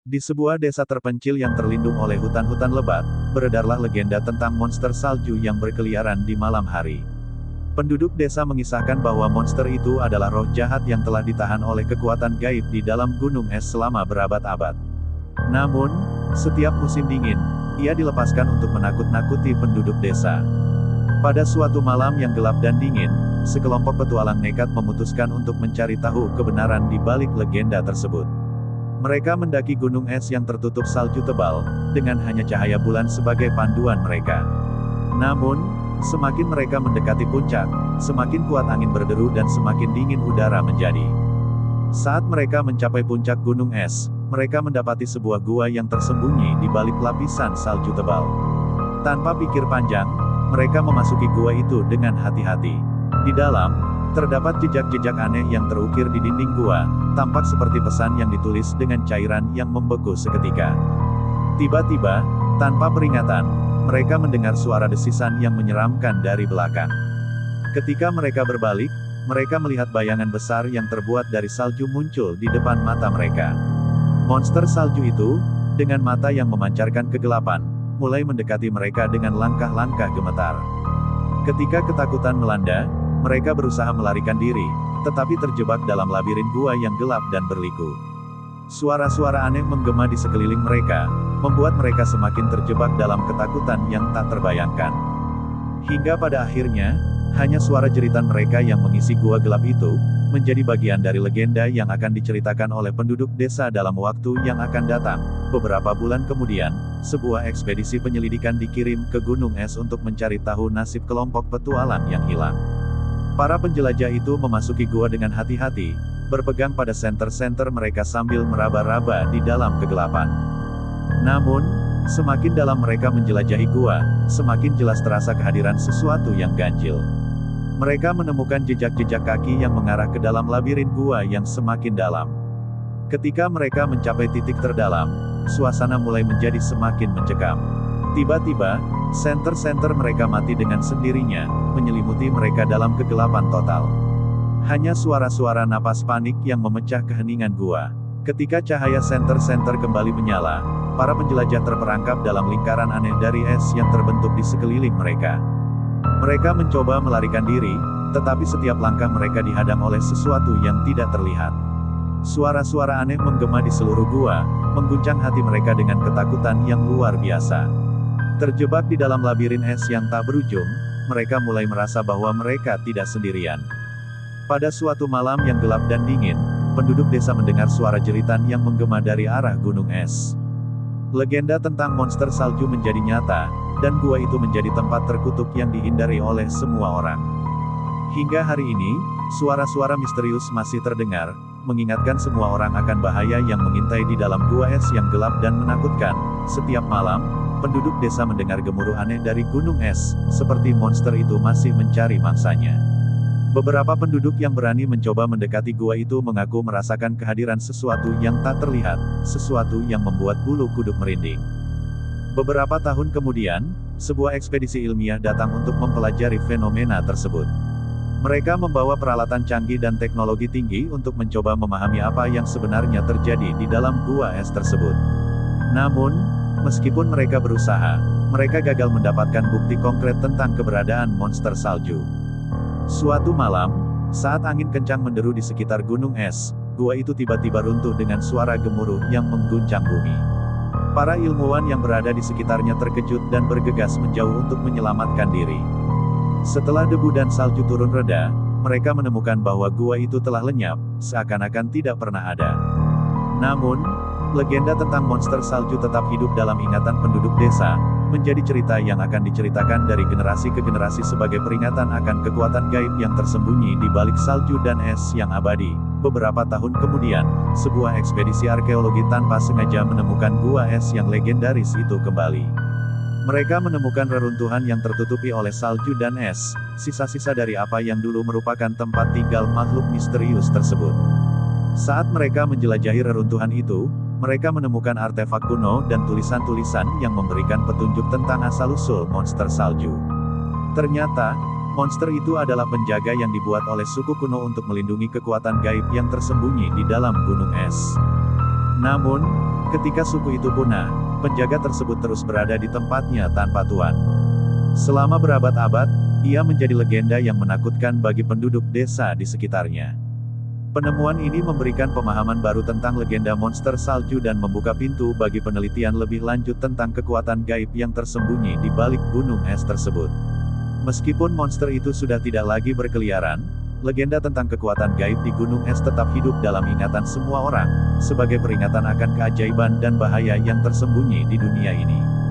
Di sebuah desa terpencil yang terlindung oleh hutan-hutan lebat, beredarlah legenda tentang monster salju yang berkeliaran di malam hari. Penduduk desa mengisahkan bahwa monster itu adalah roh jahat yang telah ditahan oleh kekuatan gaib di dalam gunung es selama berabad-abad. Namun, setiap musim dingin, ia dilepaskan untuk menakut-nakuti penduduk desa. Pada suatu malam yang gelap dan dingin, sekelompok petualang nekat memutuskan untuk mencari tahu kebenaran di balik legenda tersebut. Mereka mendaki gunung es yang tertutup salju tebal, dengan hanya cahaya bulan sebagai panduan mereka. Namun, semakin mereka mendekati puncak, semakin kuat angin berderu dan semakin dingin udara menjadi. Saat mereka mencapai puncak gunung es, mereka mendapati sebuah gua yang tersembunyi di balik lapisan salju tebal. Tanpa pikir panjang, mereka memasuki gua itu dengan hati-hati. Di dalam, terdapat jejak-jejak aneh yang terukir di dinding gua, tampak seperti pesan yang ditulis dengan cairan yang membeku seketika. Tiba-tiba, tanpa peringatan, mereka mendengar suara desisan yang menyeramkan dari belakang. Ketika mereka berbalik, mereka melihat bayangan besar yang terbuat dari salju muncul di depan mata mereka. Monster salju itu, dengan mata yang memancarkan kegelapan, mulai mendekati mereka dengan langkah-langkah gemetar. Ketika ketakutan melanda, mereka berusaha melarikan diri, tetapi terjebak dalam labirin gua yang gelap dan berliku. Suara-suara aneh menggema di sekeliling mereka, membuat mereka semakin terjebak dalam ketakutan yang tak terbayangkan. Hingga pada akhirnya, hanya suara jeritan mereka yang mengisi gua gelap itu, menjadi bagian dari legenda yang akan diceritakan oleh penduduk desa dalam waktu yang akan datang. Beberapa bulan kemudian, sebuah ekspedisi penyelidikan dikirim ke Gunung Es untuk mencari tahu nasib kelompok petualang yang hilang. Para penjelajah itu memasuki gua dengan hati-hati, berpegang pada senter-senter mereka sambil meraba-raba di dalam kegelapan. Namun, semakin dalam mereka menjelajahi gua, semakin jelas terasa kehadiran sesuatu yang ganjil. Mereka menemukan jejak-jejak kaki yang mengarah ke dalam labirin gua yang semakin dalam. Ketika mereka mencapai titik terdalam, suasana mulai menjadi semakin mencekam. Tiba-tiba, senter-senter mereka mati dengan sendirinya, menyelimuti mereka dalam kegelapan total. Hanya suara-suara napas panik yang memecah keheningan gua. Ketika cahaya senter-senter kembali menyala, para penjelajah terperangkap dalam lingkaran aneh dari es yang terbentuk di sekeliling mereka. Mereka mencoba melarikan diri, tetapi setiap langkah mereka dihadang oleh sesuatu yang tidak terlihat. Suara-suara aneh menggema di seluruh gua, mengguncang hati mereka dengan ketakutan yang luar biasa. Terjebak di dalam labirin es yang tak berujung, mereka mulai merasa bahwa mereka tidak sendirian. Pada suatu malam yang gelap dan dingin, penduduk desa mendengar suara jeritan yang menggema dari arah gunung es. Legenda tentang monster salju menjadi nyata, dan gua itu menjadi tempat terkutuk yang dihindari oleh semua orang. Hingga hari ini, suara-suara misterius masih terdengar, mengingatkan semua orang akan bahaya yang mengintai di dalam gua es yang gelap dan menakutkan. Setiap malam, penduduk desa mendengar gemuruh aneh dari gunung es, seperti monster itu masih mencari mangsanya. Beberapa penduduk yang berani mencoba mendekati gua itu mengaku merasakan kehadiran sesuatu yang tak terlihat, sesuatu yang membuat bulu kuduk merinding. Beberapa tahun kemudian, sebuah ekspedisi ilmiah datang untuk mempelajari fenomena tersebut. Mereka membawa peralatan canggih dan teknologi tinggi untuk mencoba memahami apa yang sebenarnya terjadi di dalam gua es tersebut. Namun, meskipun mereka berusaha, mereka gagal mendapatkan bukti konkret tentang keberadaan monster salju. Suatu malam, saat angin kencang menderu di sekitar gunung es, gua itu tiba-tiba runtuh dengan suara gemuruh yang mengguncang bumi. Para ilmuwan yang berada di sekitarnya terkejut dan bergegas menjauh untuk menyelamatkan diri. Setelah debu dan salju turun reda, mereka menemukan bahwa gua itu telah lenyap, seakan-akan tidak pernah ada. Namun, legenda tentang monster salju tetap hidup dalam ingatan penduduk desa, menjadi cerita yang akan diceritakan dari generasi ke generasi sebagai peringatan akan kekuatan gaib yang tersembunyi di balik salju dan es yang abadi. Beberapa tahun kemudian, sebuah ekspedisi arkeologi tanpa sengaja menemukan gua es yang legendaris itu kembali. Mereka menemukan reruntuhan yang tertutupi oleh salju dan es, sisa-sisa dari apa yang dulu merupakan tempat tinggal makhluk misterius tersebut. Saat mereka menjelajahi reruntuhan itu, mereka menemukan artefak kuno dan tulisan-tulisan yang memberikan petunjuk tentang asal-usul monster salju. Ternyata, monster itu adalah penjaga yang dibuat oleh suku kuno untuk melindungi kekuatan gaib yang tersembunyi di dalam gunung es. Namun, Ketika suku itu punah, penjaga tersebut terus berada di tempatnya tanpa tuan. Selama berabad-abad, ia menjadi legenda yang menakutkan bagi penduduk desa di sekitarnya. Penemuan ini memberikan pemahaman baru tentang legenda monster salju dan membuka pintu bagi penelitian lebih lanjut tentang kekuatan gaib yang tersembunyi di balik gunung es tersebut. Meskipun monster itu sudah tidak lagi berkeliaran, legenda tentang kekuatan gaib di gunung es tetap hidup dalam ingatan semua orang, sebagai peringatan akan keajaiban dan bahaya yang tersembunyi di dunia ini.